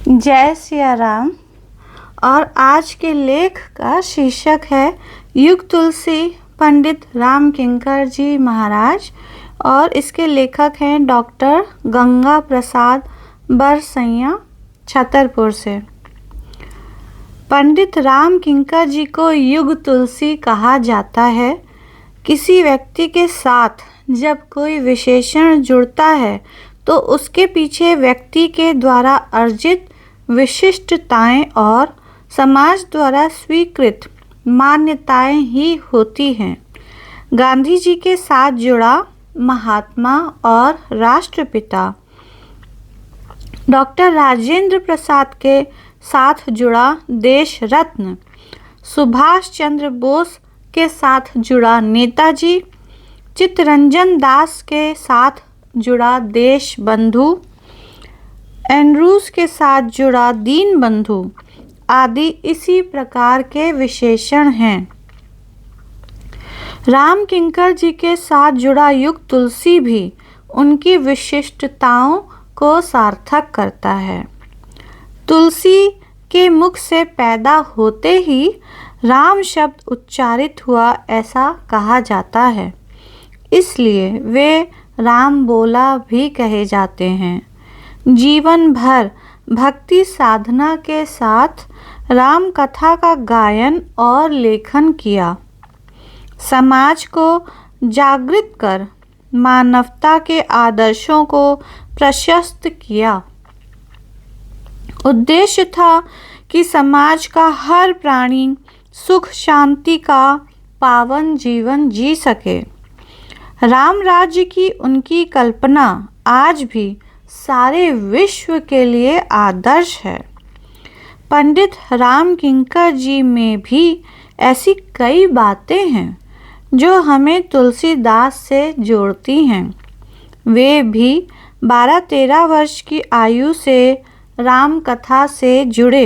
जय सिया राम। और आज के लेख का शीर्षक है युग तुलसी, पंडित राम किंकर जी महाराज। और इसके लेखक हैं डॉक्टर गंगा प्रसाद बरसैया, छतरपुर से। पंडित राम किंकर जी को युग तुलसी कहा जाता है। किसी व्यक्ति के साथ जब कोई विशेषण जुड़ता है तो उसके पीछे व्यक्ति के द्वारा अर्जित विशिष्टताएं और समाज द्वारा स्वीकृत मान्यताएं ही होती हैं। गांधी जी के साथ जुड़ा महात्मा और राष्ट्रपिता, डॉक्टर राजेंद्र प्रसाद के साथ जुड़ा देश रत्न, सुभाष चंद्र बोस के साथ जुड़ा नेताजी, चित्तरंजन दास के साथ जुड़ा देश बंधु, एंड्रूज के साथ जुड़ा दीन बंधु आदि इसी प्रकार के विशेषण हैं। राम किंकर जी के साथ जुड़ा युग तुलसी भी उनकी विशिष्टताओं को सार्थक करता है। तुलसी के मुख से पैदा होते ही राम शब्द उच्चारित हुआ, ऐसा कहा जाता है। इसलिए वे राम बोला भी कहे जाते हैं। जीवन भर भक्ति साधना के साथ राम कथा का गायन और लेखन किया। समाज को जागृत कर मानवता के आदर्शों को प्रशस्त किया। उद्देश्य था कि समाज का हर प्राणी सुख शांति का पावन जीवन जी सके। राम राज्य की उनकी कल्पना आज भी सारे विश्व के लिए आदर्श है। पंडित राम किंकर जी में भी ऐसी कई बातें हैं जो हमें तुलसीदास से जोड़ती हैं। वे भी 12-13 वर्ष की आयु से राम कथा से जुड़े।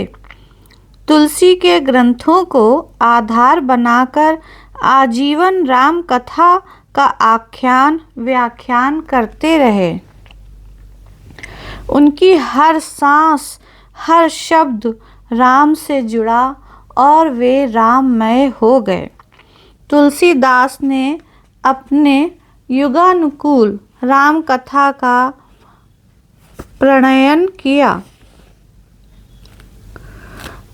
तुलसी के ग्रंथों को आधार बनाकर आजीवन राम कथा का आख्यान व्याख्यान करते रहे। उनकी हर सांस, हर शब्द राम से जुड़ा और वे राममय हो गए। तुलसीदास ने अपने युगानुकूल राम कथा का प्रणयन किया।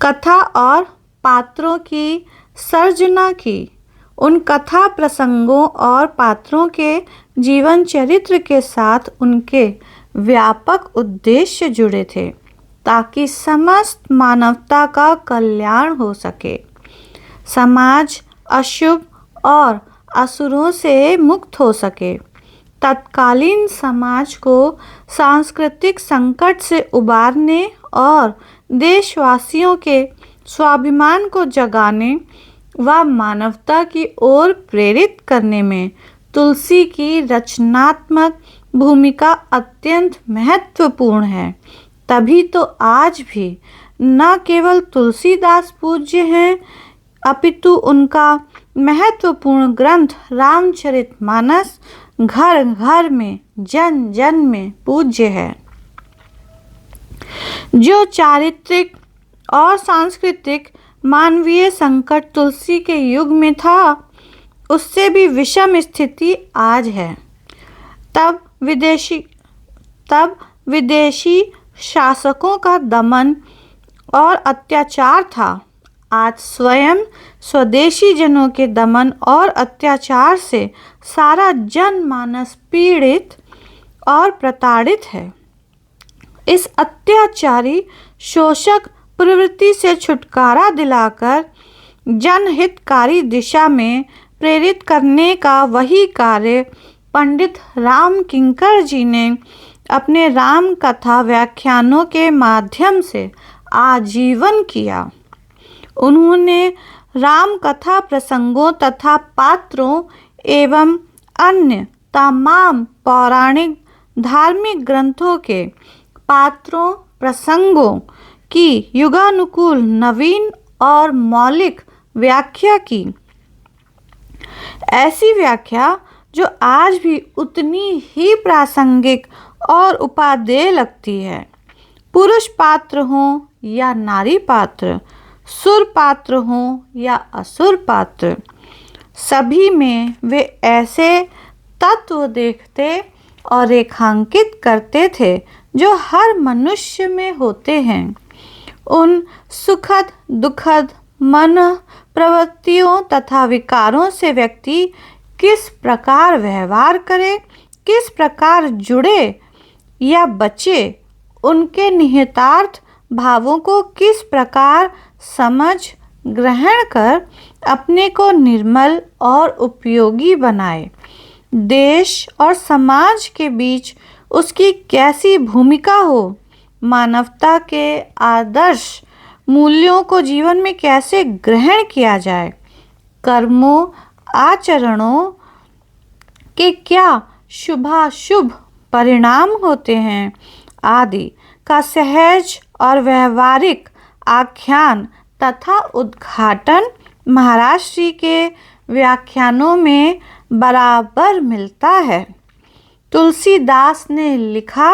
कथा और पात्रों की सर्जना की। उन कथा प्रसंगों और पात्रों के जीवन चरित्र के साथ उनके व्यापक उद्देश्य जुड़े थे ताकि समस्त मानवता का कल्याण हो सके। समाज अशुभ और असुरों से मुक्त हो सके। तत्कालीन समाज को सांस्कृतिक संकट से उबारने और देशवासियों के स्वाभिमान को जगाने व मानवता की ओर प्रेरित करने में तुलसी की रचनात्मक भूमिका अत्यंत महत्वपूर्ण है। तभी तो आज भी न केवल तुलसीदास पूज्य हैं, अपितु उनका महत्वपूर्ण ग्रंथ रामचरितमानस घर घर में, जन जन में पूज्य है। जो चारित्रिक और सांस्कृतिक मानवीय संकट तुलसी के युग में था, उससे भी विषम स्थिति आज है। तब विदेशी शासकों का दमन और अत्याचार था। आज स्वयं स्वदेशी जनों के दमन और अत्याचार से सारा जनमानस पीड़ित और प्रताड़ित है। इस अत्याचारी शोषक प्रवृत्ति से छुटकारा दिलाकर जनहितकारी दिशा में प्रेरित करने का वही कार्य पंडित राम किंकर जी ने अपने राम कथा व्याख्यानों के माध्यम से आजीवन किया। उन्होंने राम कथा प्रसंगों तथा पात्रों एवं अन्य तमाम पौराणिक धार्मिक ग्रंथों के पात्रों प्रसंगों की युगानुकूल नवीन और मौलिक व्याख्या की। ऐसी व्याख्या जो आज भी उतनी ही प्रासंगिक और उपादेय लगती है। पुरुष पात्र हों या नारी पात्र, सुर पात्र हों या असुर पात्र, सभी में वे ऐसे तत्व देखते और रेखांकित करते थे जो हर मनुष्य में होते हैं। उन सुखद दुखद मन प्रवृत्तियों तथा विकारों से व्यक्ति किस प्रकार व्यवहार करे, किस प्रकार जुड़े या बचे, उनके निहितार्थ भावों को किस प्रकार समझ ग्रहण कर अपने को निर्मल और उपयोगी बनाए, देश और समाज के बीच उसकी कैसी भूमिका हो, मानवता के आदर्श मूल्यों को जीवन में कैसे ग्रहण किया जाए, कर्मों आचरणों के क्या शुभाशुभ परिणाम होते हैं आदि का सहज और व्यवहारिक आख्यान तथा उद्घाटन महाराज श्री के व्याख्यानों में बराबर मिलता है। तुलसीदास ने लिखा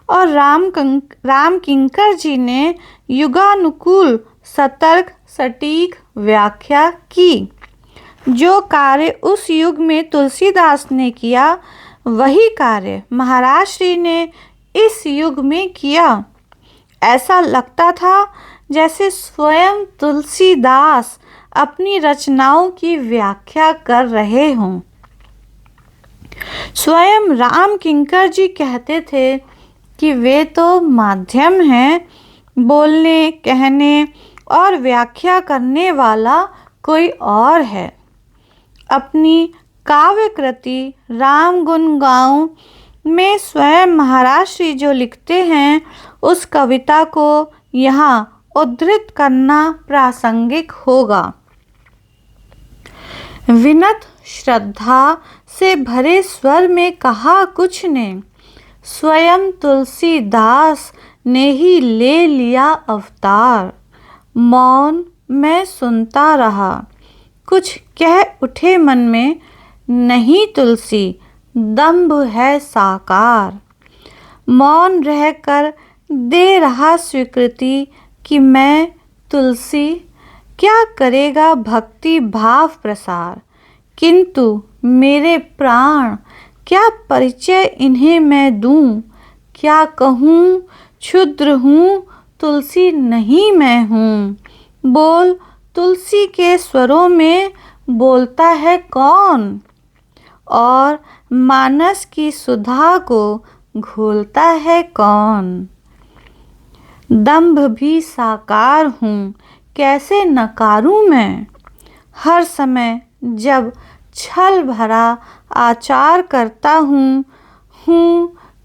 और राम किंकर जी ने युगानुकूल सतर्क सटीक व्याख्या की। जो कार्य उस युग में तुलसीदास ने किया, वही कार्य महाराज श्री ने इस युग में किया। ऐसा लगता था जैसे स्वयं तुलसीदास अपनी रचनाओं की व्याख्या कर रहे हों। स्वयं राम किंकर जी कहते थे कि वे तो माध्यम हैं, बोलने कहने और व्याख्या करने वाला कोई और है। अपनी काव्य कृति राम गुण गाऊं में स्वयं महाराज श्री जो लिखते हैं, उस कविता को यहाँ उद्धृत करना प्रासंगिक होगा। विनत श्रद्धा से भरे स्वर में कहा कुछ ने, स्वयं तुलसीदास ने ही ले लिया अवतार। मौन मैं सुनता रहा, कुछ कह उठे मन में, नहीं तुलसी दंभ है साकार। मौन रहकर दे रहा स्वीकृति कि मैं तुलसी, क्या करेगा भक्ति भाव प्रसार, किंतु मेरे प्राण क्या परिचय इन्हें मैं दूं, क्या कहूँ क्षुद्र हूँ तुलसी नहीं मैं हूँ। बोल तुलसी के स्वरों में बोलता है कौन, और मानस की सुधा को घोलता है कौन। दंभ भी साकार हूँ कैसे नकारूं मैं, हर समय जब छल भरा आचार करता हूँ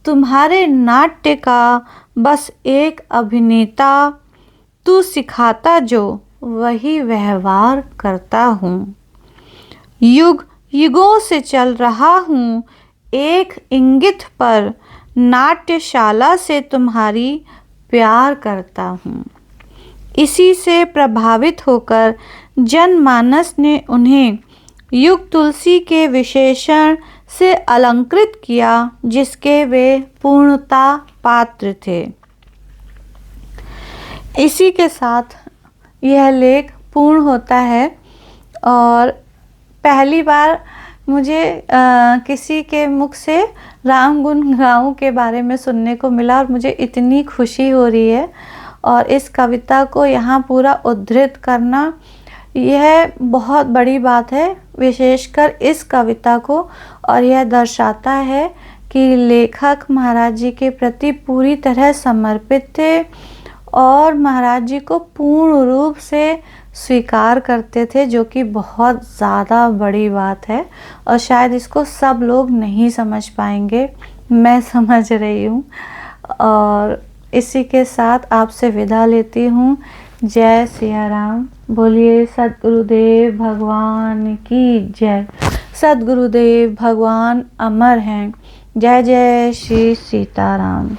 तुम्हारे नाट्य का बस एक अभिनेता, तू सिखाता जो वही व्यवहार करता हूँ। युग युगों से चल रहा हूँ एक इंगित पर, नाट्यशाला से तुम्हारी प्यार करता हूँ। इसी से प्रभावित होकर जनमानस ने उन्हें युग तुलसी के विशेषण से अलंकृत किया, जिसके वे पूर्णता पात्र थे। इसी के साथ यह लेख पूर्ण होता है और पहली बार मुझे किसी के मुख से राम गुण गाऊं के बारे में सुनने को मिला और मुझे इतनी खुशी हो रही है। और इस कविता को यहाँ पूरा उद्धृत करना यह बहुत बड़ी बात है, विशेषकर इस कविता को। और यह दर्शाता है कि लेखक महाराज जी के प्रति पूरी तरह समर्पित थे और महाराज जी को पूर्ण रूप से स्वीकार करते थे, जो कि बहुत ज़्यादा बड़ी बात है और शायद इसको सब लोग नहीं समझ पाएंगे, मैं समझ रही हूँ। और इसी के साथ आपसे विदा लेती हूँ। जय सिया राम। बोलिए सद्गुरुदेव भगवान की जय। सद्गुरुदेव भगवान अमर हैं। जय जय श्री सीताराम।